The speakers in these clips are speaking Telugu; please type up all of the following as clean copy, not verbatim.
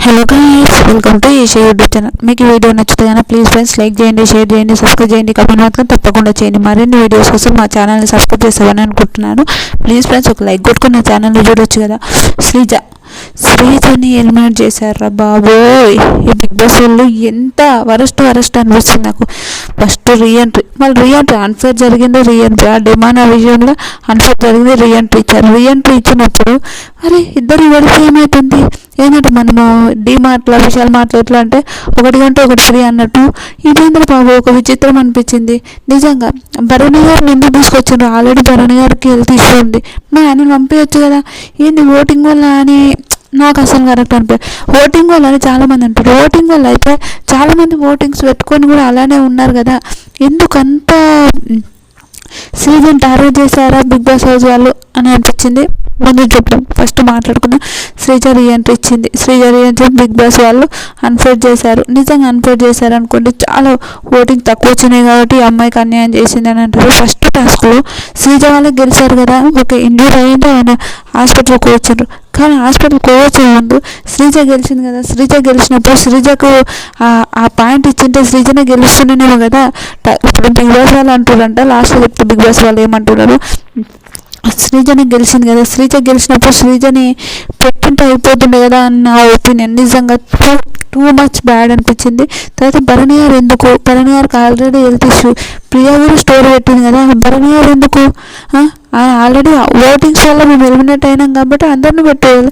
Hello guys, welcome to Esha YouTube channel. మీకు ఈ వీడియో నచ్చితే కనుక ప్లీజ్ ఫ్రెండ్స్ లైక్ చేయండి, షేర్ చేయండి, సబ్స్క్రైబ్ చేయండి, కమెంట్ మాత్రం తప్పకుండా చేయండి. మరిన్ని వీడియోస్ కోసం మా ఛానల్ని సబ్స్క్రైబ్ చేస్తామని అనుకుంటున్నాను. ప్లీజ్ ఫ్రెండ్స్ ఒక లైక్ కొట్టుకుని నా ఛానల్ని చూడొచ్చు కదా. శ్రీజని ఎలిమినేట్ చేశారా బాబోయ్. ఈ బిగ్ బాస్ వాళ్ళు ఎంత వరస్ట్ అనిపిస్తుంది నాకు. ఫస్ట్ రీఎంట్రీ అన్ఫేర్ జరిగింది. రీఎంట్రీ ఆ డిమాండ్ ఆ విషయంలో అన్ఫేర్ జరిగింది. రీఎంట్రీ ఇచ్చినప్పుడు అరే ఇద్దరు ఎవరికి ఏమవుతుంది ఏంటంటే మనము డీమార్ట్లో విషయాలు మాట్లాడట్లా అంటే 1 గంట 1 ఫ్రీ అన్నట్టు ఇదేంద్ర బాబు ఒక విచిత్రం అనిపించింది నిజంగా. భరణి గారిని ఎందుకు తీసుకొచ్చిండ్రు? ఆల్రెడీ భరణి గారికి హెల్త్ ఇష్యూ ఉంది. ఆయన పంపించచ్చు కదా. ఏంది ఓటింగ్ వల్ల అని నాకు అసలు కరెక్ట్ అనిపించదు. ఓటింగ్ వల్ల అని చాలామంది అంటారు. ఓటింగ్ వల్ల అయితే చాలామంది ఓటింగ్స్ పెట్టుకొని కూడా అలానే ఉన్నారు కదా. ఎందుకంత సీజన్ టార్గెట్ చేశారా బిగ్ బాస్ హౌస్ వాళ్ళు అని అనిపించింది. ముందు చూద్దాం, ఫస్ట్ మాట్లాడుకుందాం. శ్రీజ రీఎంట్రీ ఇచ్చింది. బిగ్ బాస్ వాళ్ళు అన్ఫేర్ చేశారు. నిజంగా అన్ఫేర్ చేశారు అనుకోండి. చాలా ఓటింగ్ తక్కువ వచ్చినాయి కాబట్టి ఈ అమ్మాయికి అన్యాయం చేసింది అని అంటారు. ఫస్ట్ టాస్క్లో శ్రీజ వాళ్ళే గెలిచారు కదా. ఓకే, ఇంజూర్ అయ్యింది, ఆయన హాస్పిటల్కి వచ్చిండ్రు. కానీ హాస్పిటల్కి వచ్చే ముందు శ్రీజ గెలిచింది కదా. శ్రీజ గెలిచినప్పుడు శ్రీజకు ఆ పాయింట్ ఇచ్చింటే శ్రీజనే గెలుస్తుండేనేమో కదా. ఇప్పుడు బిగ్ బాస్ వాళ్ళు అంటున్నారంట, లాస్ట్లో చెప్తే బిగ్ బాస్ వాళ్ళు ఏమంటున్నారు, శ్రీజని గెలిచింది కదా. శ్రీజ గెలిచినప్పుడు శ్రీజని పెట్టింటే అయిపోతుండే కదా అని నా ఒపీనియన్. నిజంగా టూ మచ్ బ్యాడ్ అనిపించింది. తర్వాత భరణి గారికి ఆల్రెడీ హెల్త్ ఇష్యూ. ప్రియా కూడా స్టోరీ పెట్టింది కదా. భరణి గారు ఎందుకు? ఆల్రెడీ ఓటింగ్స్ వల్ల మేము ఎలిమినేట్ అయినాం కాబట్టి అందరిని పెట్టేయాలి.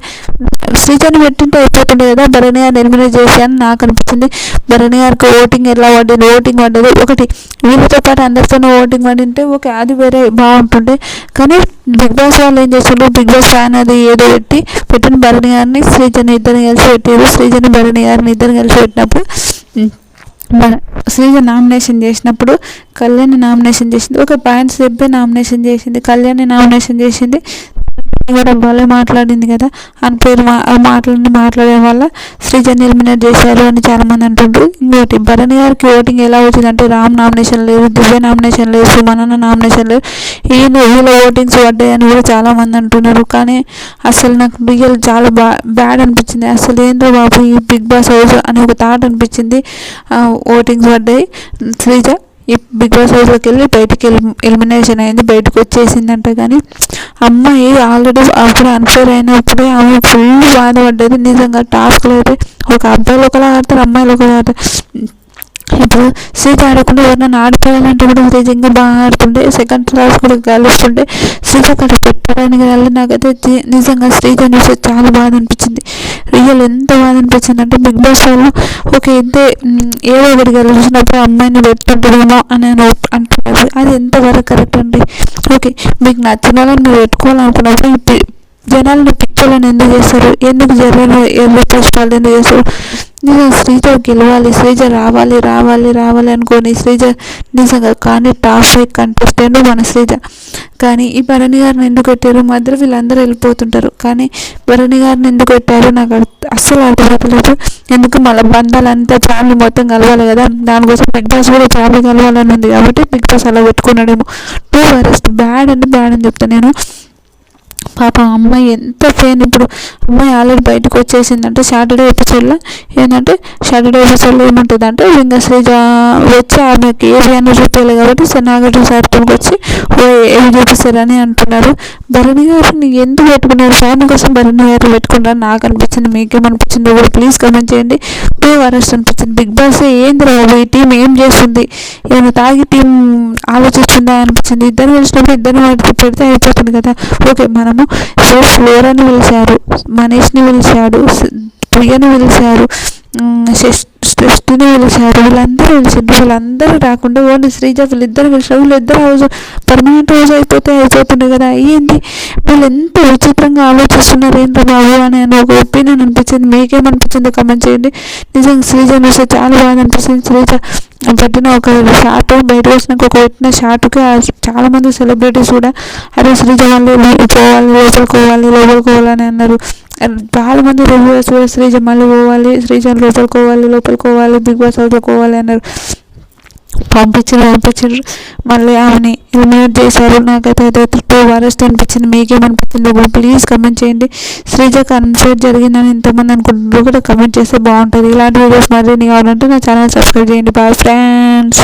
శ్రీజని పెట్టింటే అయిపోతుండే కదా. భరణి గారిని ఎలిమినేట్ చేశాను నాకు అనిపించింది. భరణి గారికి ఓటింగ్ ఎలా పడ్డది? ఓటింగ్ పడ్డది ఒకటి, వీళ్ళతో పాటు అందరితోనూ ఓటింగ్ పడింటే ఓకే, అది వేరే బాగుంటుండే. కానీ బిగ్ బాస్ వాళ్ళు ఏం చేస్తుండ్రు, బిగ్ బాస్ ఫ్యాన్ అది ఏదో పెట్టిన భరణి గారిని శ్రీజని ఇద్దరిని కలిసి పెట్టారు. శ్రీజని భరణి గారిని ఇద్దరిని కలిసి పెట్టినప్పుడు శ్రీజ నామినేషన్ చేసినప్పుడు కళ్యాణి నామినేషన్ చేసింది. ఒక పాయింట్స్ చెప్పి నామినేషన్ చేసింది. కళ్యాణి నామినేషన్ చేసింది కూడా బాగా మాట్లాడింది కదా. అని పేరు మాట్లాడే వల్ల శ్రీజని ఎలిమినేట్ చేశారు అని చాలామంది అంటుండ్రు. ఇంకోటి, భరణి గారికి ఓటింగ్ ఎలా వచ్చిందంటే రామ్ నామినేషన్ లేదు, దివ్య నామినేషన్ లేదు, సుమనన్న నామినేషన్ లేదు, వీళ్ళ ఓటింగ్స్ పడ్డాయని కూడా చాలామంది అంటున్నారు. కానీ అసలు నాకు రియల్ చాలా బ్యాడ్ అనిపించింది. అసలు ఏంటో బాబు ఈ బిగ్ బాస్ హౌస్ అని ఒక థాట్ అనిపించింది. ఓటింగ్స్ పడ్డాయి. శ్రీజ ఈ బిగ్ బాస్ హౌస్లోకి వెళ్ళి బయటికి ఎలిమినేషన్ అయింది, బయటకు వచ్చేసిందంట. కానీ అమ్మాయి ఆల్రెడీ అప్పుడు అన్ఫేర్ అయినప్పుడే ఆమె ఫుల్ బాధపడ్డది. నిజంగా టాస్క్లో అయితే ఒక అబ్బాయిలు ఒకలా ఆడతారు, అమ్మాయిలు ఒకలా ఆడతారు. ఇప్పుడు శ్రీజ ఆడకుండా ఎవరినైనా ఆడిపోయాలంటే కూడా శ్రీజ ఇంకా బాగా ఆడుతుండే. సెకండ్ క్లాస్ కూడా గెలుస్తుండే. శ్రీజ అక్కడ పెట్టడానికి వెళ్ళి నాకైతే నిజంగా శ్రీజ చూస్తే చాలా బాధ అనిపించింది. రియల్ ఎంత బాధ అనిపించింది అంటే బిగ్ బాస్ వాళ్ళు ఓకే ఇంతే ఏదో ఒకటి గెలిచినప్పుడు అమ్మాయిని పెట్టుకుంటుందేమో అని అంటున్నారు. అది ఎంతవరకు కరెక్ట్ అండి? ఓకే, మీకు నచ్చిన వాళ్ళని మీరు పెట్టుకోవాలనుకున్నప్పుడు జనాలను పిక్చర్లను ఎందుకు చేస్తారు? ఎందుకు ఎల్లో పోస్ట్ వాళ్ళు ఎందుకు చేస్తారు? నిజంగా శ్రీజ గెలవాలి, శ్రీజ రావాలి అనుకోని శ్రీజ నిజంగా. కానీ టాప్ 5 కంటెస్టెంట్ మన శ్రీజ. కానీ ఈ భరణి గారిని ఎందుకు పెట్టారు? మధ్యలో వీళ్ళందరూ వెళ్ళిపోతుంటారు. కానీ భరణి గారిని ఎందుకు పెట్టారు నాకు అస్సలు అర్థమవుతలేదు. ఎందుకు మళ్ళీ బంధాలంతా ఫ్యామిలీ మొత్తం కలవాలి కదా. దానికోసం బిగ్ బాస్ కూడా ఫ్యామిలీ కలవాలని ఉంది కాబట్టి బిగ్ బాస్ అలా పెట్టుకున్నాడేమో. టూ వరస్ట్ బ్యాడ్ అని చెప్తాను నేను. పాపం అమ్మాయి ఎంత పెయిన్. ఇప్పుడు అమ్మాయి ఆల్రెడీ బయటకు వచ్చేసిందంటే సాటర్డే ఎపిసోడ్లో ఏముంటుంది అంటే ఇంకా శ్రీజ వచ్చి ఆమెకి ఏవి అని చూపించాలి కాబట్టి నాగార్జున సార్కి వచ్చి ఏవి చూపిస్తారని అంటున్నారు. భరణి గారిని ఎందుకు పెట్టుకున్నారు? ఫ్యాన్ కోసం భరణి గారిని పెట్టుకున్నారు నాకు అనిపించింది. మీకేమనిపించిందో కూడా ప్లీజ్ కమెంట్ చేయండి. వరస్ట్ అనిపించింది. బిగ్ బాస్ ఏంది రాబు ఈ టీం ఏం చేస్తుంది? ఏమైనా తాగి టీం ఆలోచిస్తుందా అనిపించింది. ఇద్దరు కలిసినప్పుడు ఇద్దరిని వాటికి పెడితే అయిపోతుంది కదా. ఓకే, మనము ఫ్లోరాని పిలిచారు, మనీష్ని పిలిచాడు, ప్రియని పిలిచారు, శ్రేష్ఠని పిలిచారు, వీళ్ళందరూ రాకుండా ఓన్లీ శ్రీజ వీళ్ళిద్దరు పిలిచారు. వీళ్ళిద్దరు హౌస్ పర్మనెంట్ హౌస్ అయిపోతుంది కదా. అయ్యింది వీళ్ళు ఎంత విచిత్రంగా ఆలోచిస్తున్నారు ఏంటో బాబు అని ఒక ఒపీనియన్ అనిపించింది. మీకేమనిపించిందో కమెంట్ చేయండి. నిజంగా శ్రీజ చూస్తే చాలా బాగా అనిపిస్తుంది. శ్రీజ పెట్టిన ఒక షార్ట్ బయటకు వచ్చినాక ఒక పెట్టిన షార్ట్కి చాలామంది సెలబ్రిటీస్ కూడా అరే శ్రీజ వాళ్ళు లోపలికి పోవాలని అన్నారు. చాలా మంది రివ్యూస్ కూడా శ్రీజ మళ్ళీ పోవాలి, శ్రీజ లోపలికి పోవాలి బిగ్ బాస్ హౌస్లో పోవాలి అన్నారు. పంపించారు. మళ్ళీ ఆమెని ఎలిమినేట్ చేశారు. నాకైతే అదైతే 2 వరస్ట్ అనిపించింది. మీకేమనిపించిందో ప్లీజ్ కమెంట్ చేయండి. శ్రీజకు అన్ఫేర్ జరిగిందని ఎంతమంది అనుకుంటున్నారో కూడా కమెంట్ చేస్తే బాగుంటుంది. ఇలాంటి వీడియోస్ మరిన్ని కావాలంటే నా ఛానల్ సబ్స్క్రైబ్ చేయండి. Bye friends.